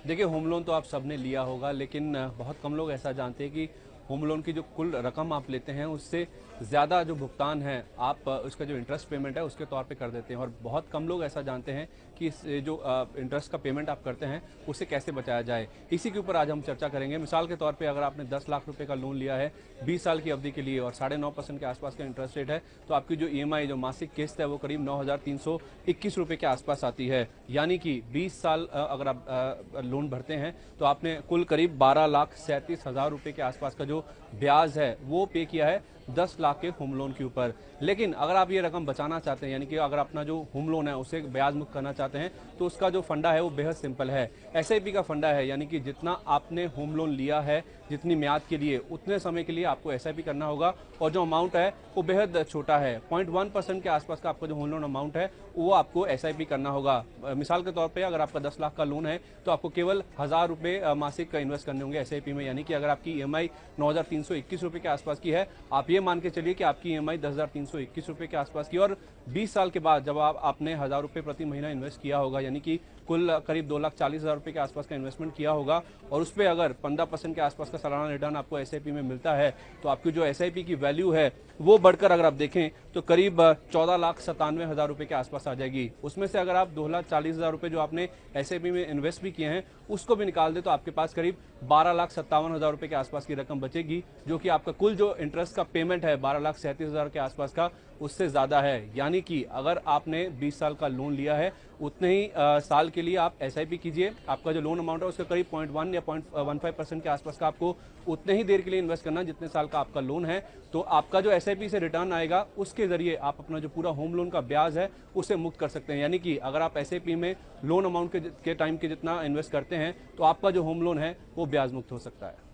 देखिए, home loan तो आप सबने लिया होगा, लेकिन बहुत कम लोग ऐसा जानते हैं कि होम लोन की जो कुल रकम आप लेते हैं उससे ज़्यादा जो भुगतान है आप उसका जो इंटरेस्ट पेमेंट है उसके तौर पे कर देते हैं। और बहुत कम लोग ऐसा जानते हैं कि जो इंटरेस्ट का पेमेंट आप करते हैं उसे कैसे बचाया जाए। इसी के ऊपर आज हम चर्चा करेंगे। मिसाल के तौर पे अगर आपने 10 लाख रुपए का लोन लिया है 20 साल की अवधि के लिए और 9.5% के आसपास का इंटरेस्ट रेट है, तो आपकी जो ईएमआई जो मासिक किस्त है वो करीब 9,321 रुपये के आसपास आती है। यानी कि 20 साल अगर आप लोन भरते हैं तो आपने कुल करीब 12,37,000 रुपये के आसपास का जो ब्याज है वो पे किया है 10 लाख के होम लोन के ऊपर। लेकिन अगर आप ये रकम बचाना चाहते हैं, यानी कि अगर अपना जो होम लोन है उसे ब्याज मुक्त करना चाहते हैं, तो उसका जो फंडा है वो बेहद सिंपल है। एसआईपी का फंडा है, यानी कि जितना आपने होम लोन लिया है जितनी म्याद के लिए उतने समय के लिए आपको एसआईपी करना होगा। और जो अमाउंट है वो बेहद छोटा है, 0.1% के आसपास का आपका जो होम लोन अमाउंट है वो आपको एसआईपी करना होगा। मिसाल के तौर पे अगर आपका 10 लाख का लोन है तो आपको केवल 1,000 रुपये मासिक का इन्वेस्ट करने होंगे एसआईपी में। यानी कि अगर आपकी ईएमआई 9,321 रुपये के आसपास की है, आप ये मान के चलिए कि आपकी ईएमआई 10,321 रुपये के आसपास की, और 20 साल के बाद जब आपने 1,000 रुपये प्रति महीना इन्वेस्ट किया होगा, यानी कि कुल करीब 2,40,000 रुपये के आसपास का इन्वेस्टमेंट किया होगा, और उस पर अगर 15% के आसपास का सालाना रिटर्न आपको एसआईपी में मिलता है, तो आपकी जो एसआईपी की वैल्यू है वो बढ़कर अगर आप देखें तो करीब 14,97,000 रुपये के आसपास आ जाएगी। उसमें से अगर आप 2,40,000 रुपये जो आपने एसआईपी में इन्वेस्ट भी किए हैं उसको भी निकाल दे तो आपके पास करीब 12,57,000 रुपये के आसपास की रकम बचेगी, जो कि आपका कुल जो इंटरेस्ट का पेमेंट है 12,37,000 के आसपास का उससे ज़्यादा है। यानी कि अगर आपने 20 साल का लोन लिया है उतने ही साल के लिए आप एसआईपी कीजिए। आपका जो लोन अमाउंट है उसके करीब 0.1 या 0.15% के आसपास का आपको उतने ही देर के लिए इन्वेस्ट करना जितने साल का आपका लोन है। तो आपका जो एसआईपी से रिटर्न आएगा उसके जरिए आप अपना जो पूरा होम लोन का ब्याज है उसे मुक्त कर सकते हैं। यानी कि अगर आप एसआईपी में लोन अमाउंट के टाइम के जितना इन्वेस्ट करते हैं तो आपका जो होम लोन है वो ब्याज मुक्त हो सकता है।